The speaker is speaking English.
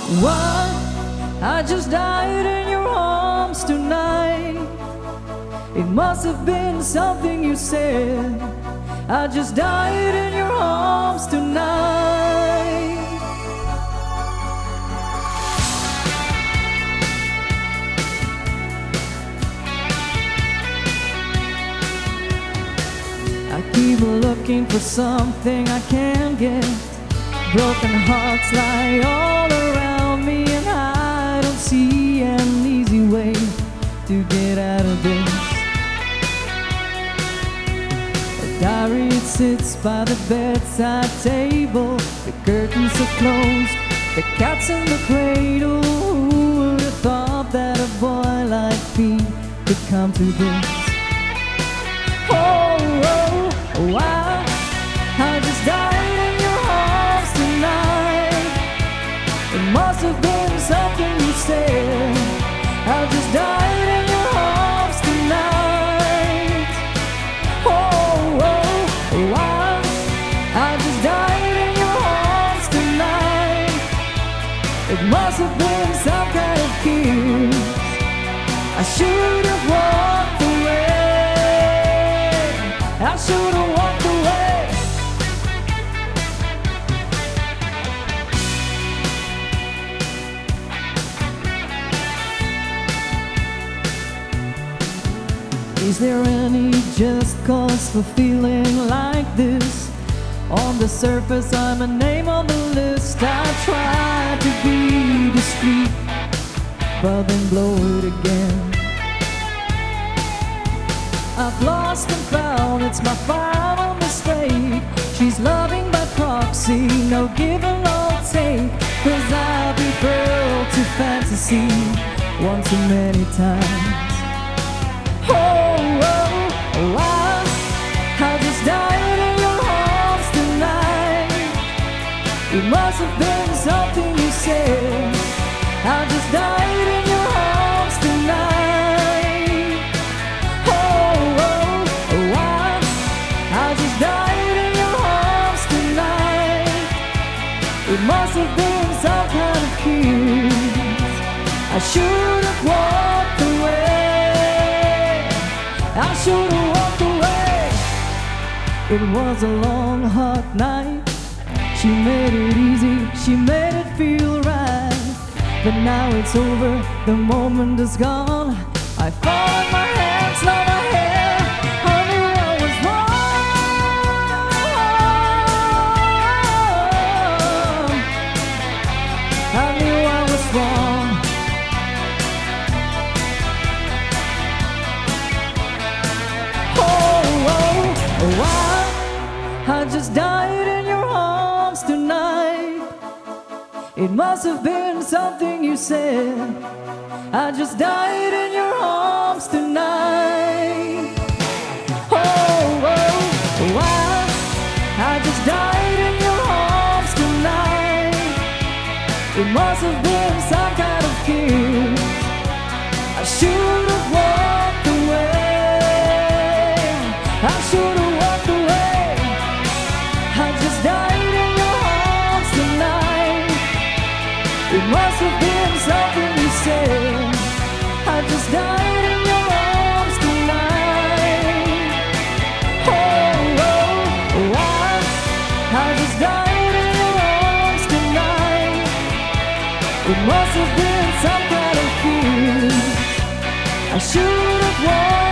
What? I just died in your arms tonight. It must have been something you said. I just died in your arms tonight. I keep looking for something I can't get. Broken hearts lie all around me, and I don't see an easy way to get out of this. A diary, it sits by the bedside table. The curtains are closed, the cat's in the cradle. Who would have thought that a boy like me could come to this? Oh, oh, oh, I just died in your arms tonight. It must have been something you said. I just died in your arms tonight. Oh, oh, oh, I just died in your arms tonight. It must have been some kind of kiss. I should have walked away. I should have walked away. Is there any just cause for feeling like this? On the surface, I'm a name on the list. I try to be discreet, but then blow it again. I've lost and found, it's my final mistake. She's loving by proxy, no give and no take. 'Cause I've been thrilled to fantasy one too many times. Oh, oh, oh, I just died in your arms tonight. It must have been something you said. I just died in your arms tonight. Oh, oh, oh, I just died in your arms tonight. It must have been some kind of kiss. I should have walked away. I should have walked away. It was a long, hot night. She made it easy, she made it feel right. But now it's over, the moment is gone. I fall on my hands, now my hair. I knew I was wrong. I knew I was wrong. Oh, I just died in your arms tonight. It must have been something you said. I just died in your arms tonight. Oh, oh, oh, I just died in your arms tonight. It must have been some kind of kiss. I should have walked away. I should have walked away. I just died in your arms tonight. It must have been something you said. I just died in your arms tonight. Oh, oh, oh, I just died in your arms tonight. It must have been some kind of kiss. I should have walked